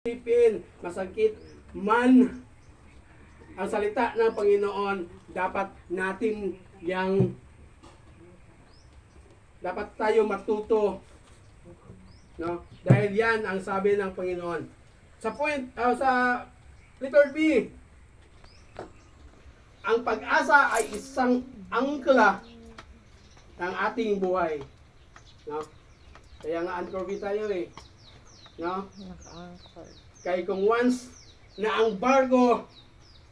isipin, masakit man ang salita ng Panginoon, dapat tayo matuto, no? Dahil yan ang sabi ng Panginoon. Sa letter B, ang pag-asa ay isang angkla ng ating buhay, no? Kaya nga anchor B tayo eh, no? Kaya kung once na ang barko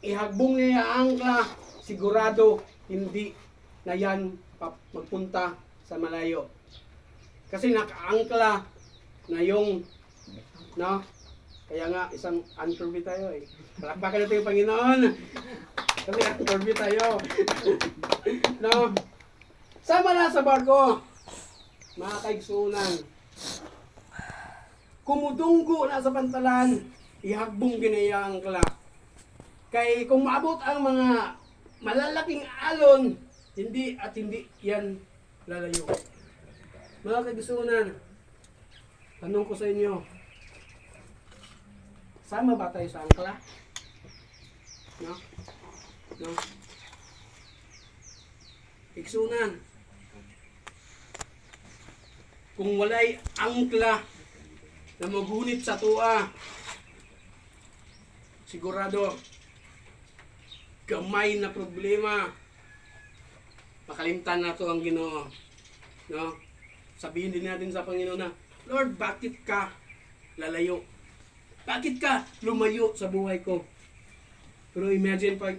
ihagbong niya ang angkla, sigurado hindi na yan magpunta sa malayo. Kasi nakaangkla na yung, no? Kaya nga isang anchor B tayo eh. Palakpakan natin yung Panginoon. Kasi anchor B tayo. No? Sama na sa barko, mga kaigsunan. Kumudunggo na sa pantalan, ihagbong ginaya ang angkla. Kay kung maabot ang mga malalaking alon, hindi yan lalayo. Mga kaigsunan, tanong ko sa inyo, sama ba tayo sa angkla? No? No? Igsunan, kung walay angkla na magunit sa tua, sigurado gamay na problema, makalimtan na to ang Ginoo, no? Sabihin din natin sa Panginoon na, Lord, bakit ka lalayo? Bakit ka lumayo sa buhay ko? Pero imagine pa,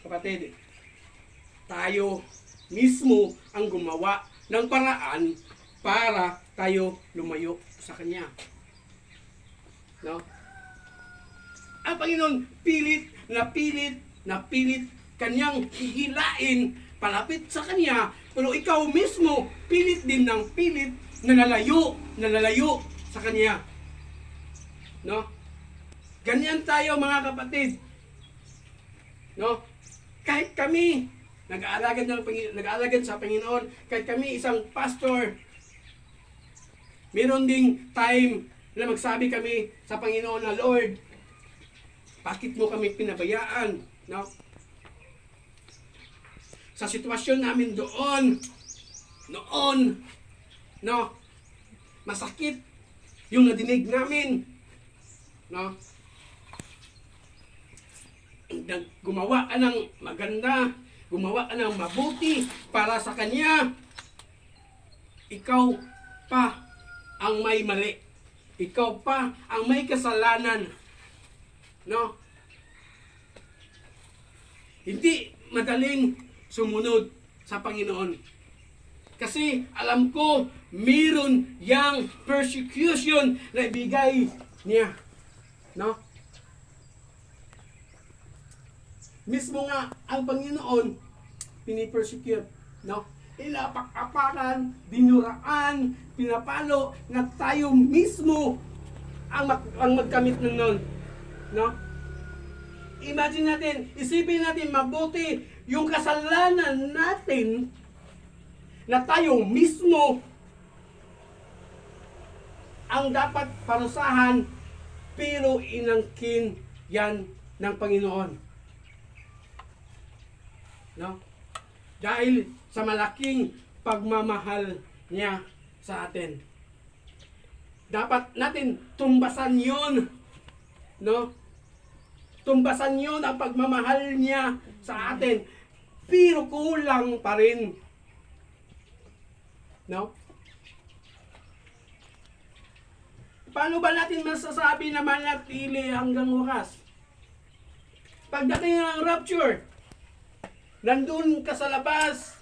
kapatid, tayo mismo ang gumawa ng paraan para tayo lumayo sa Kanya. No? Ang Panginoon pilit Kanyang hihilain palapit sa Kanya, pero ikaw mismo pilit din ng pilit na nalalayo sa Kanya. No? Ganyan tayo mga kapatid. No? Kahit kami nag-aalagad sa Panginoon, kahit kami isang pastor, meron ding time na magsabi kami sa Panginoon na, Lord, bakit mo kami pinabayaan? No? Sa sitwasyon namin noon, no? Masakit yung nadinig namin, no? Gumawa ka ng maganda, gumawa ka ng mabuti para sa Kanya, ikaw pa ang may mali. Ikaw pa ang may kasalanan. No? Hindi madaling sumunod sa Panginoon. Kasi alam ko, meron yang persecution na ibigay niya. No? Mismo nga ang Panginoon pinipersecute, no? Ilapak-apakan, dinuraan, pinapalo na tayo mismo ang magkamit nun, no? Imagine natin, isipin natin mabuti yung kasalanan natin na tayo mismo ang dapat parusahan, pero inangkin yan ng Panginoon. No? Dahil sa malaking pagmamahal niya sa atin. Dapat natin tumbasan yun. No? Tumbasan yun ang pagmamahal niya sa atin. Pero kulang pa rin. No? Paano ba natin masasabi na manatili hanggang wakas? Pagdating ng rapture, nandun ka sa labas,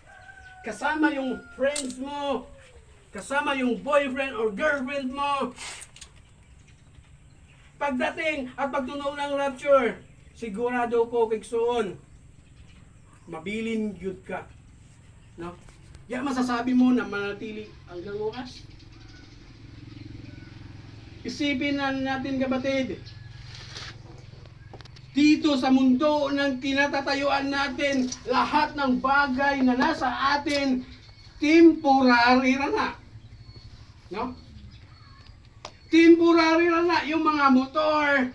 kasama yung friends mo, kasama yung boyfriend or girlfriend mo. Pagdating at pagtunog ng rapture, sigurado ko kiksoon, mabilin yun ka. No? Yan masasabi mo na manatili hanggang wakas. Isipin na natin kapatid, dito sa mundo ng kinatatayuan natin, lahat ng bagay na nasa atin, temporary na. No? Temporary lang na yung mga motor,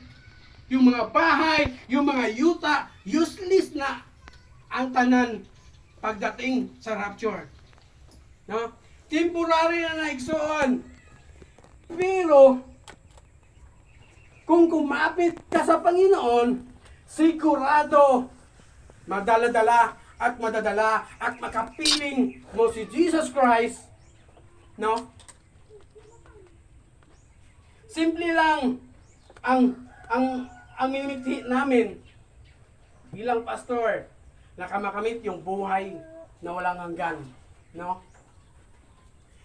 yung mga bahay, yung mga yuta, useless na ang tanan pagdating sa rapture. No? Temporary na naigsoon. Pero, kung kumapit ka sa Panginoon, sigurado, madala-dala at madadala at makapiling mo si Jesus Christ, no? Simple lang ang minimithi namin bilang pastor na makamit yung buhay na walang hanggan, no?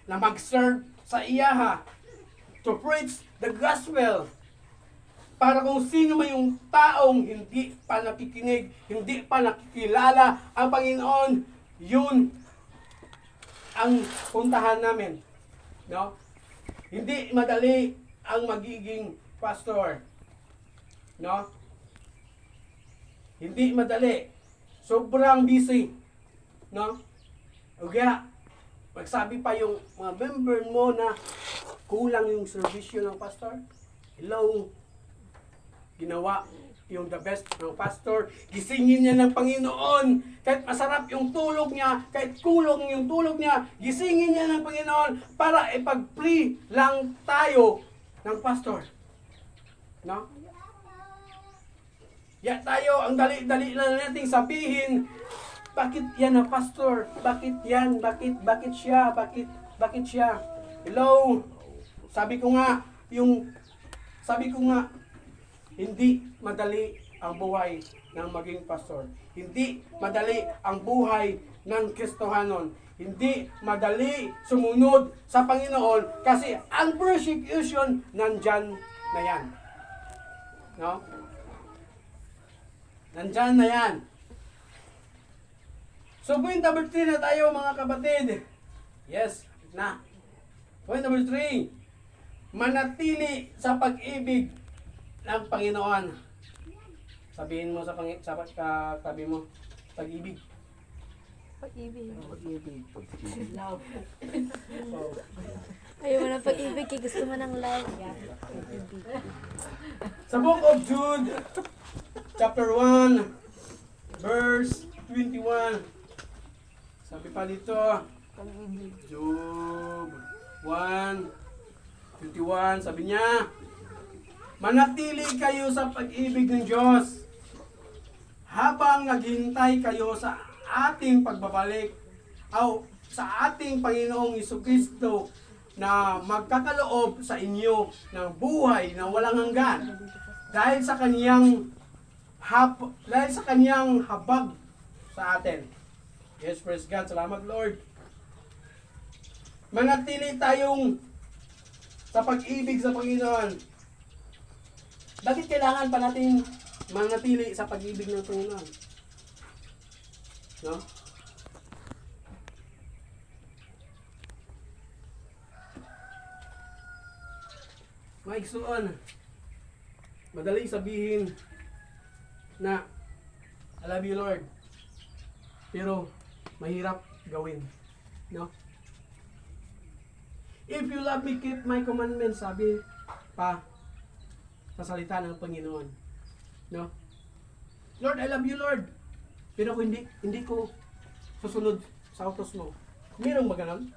Na mag-serve sa iyaha to preach the gospel para kung sino man yung taong hindi pa nakikinig, hindi pa nakikilala ang Panginoon, yun ang puntahan namin, no? Hindi madali ang magiging pastor, no? Hindi madali. Sobrang busy, no? O kaya, magsabi pa yung mga member mo na kulang yung servisyo ng pastor. Hello? Ginawa yung the best ng pastor. Gisingin niya ng Panginoon. Kahit masarap yung tulog niya, kahit kulong yung tulog niya, gisingin niya ng Panginoon para ipag-free lang tayo ng pastor. No? Ya tayo, ang dali-dali na nating sabihin, bakit yan na pastor? Bakit yan? Bakit siya? Bakit siya? Hello? Sabi ko nga, hindi madali ang buhay ng maging pastor. Hindi madali ang buhay ng Kristohanon. Hindi madali sumunod sa Panginoon kasi ang persecution nandyan na yan. No? Nandyan na yan. So, point number 3 na tayo mga kapatid. Yes, na. Point number 3. Manatili sa pag-ibig ng Panginoon. Sabihin mo sa katabi mo, pag-ibig. Pag-ibig. Pag-ibig. Love. Oh. Ayaw mo ng pag-ibig, kaya gusto mo ng love. Pag-ibig. Sa book of Jude, chapter 1, verse 21. Sabi pa dito, Job 1:21, sabi niya, manatili kayo sa pag-ibig ng Diyos habang naghintay kayo sa ating pagbabalik o sa ating Panginoong Jesucristo na magkakaloob sa inyo ng buhay na walang hanggan dahil sa kaniyang habag sa atin. Yes, praise God. Salamat, Lord. Manatili tayong sa pag-ibig sa Panginoon. Bakit kailangan pa natin manatili sa pag-ibig ng Panginoon? No? Maigsuon. Madaling sabihin na I love you, Lord. Pero mahirap gawin. No? If you love me, keep my commandments, sabi pa sa salita ng Panginoon. No? Lord, I love you, Lord. Pero kung hindi ko susunod sa utos mo, mayroong ba ganun?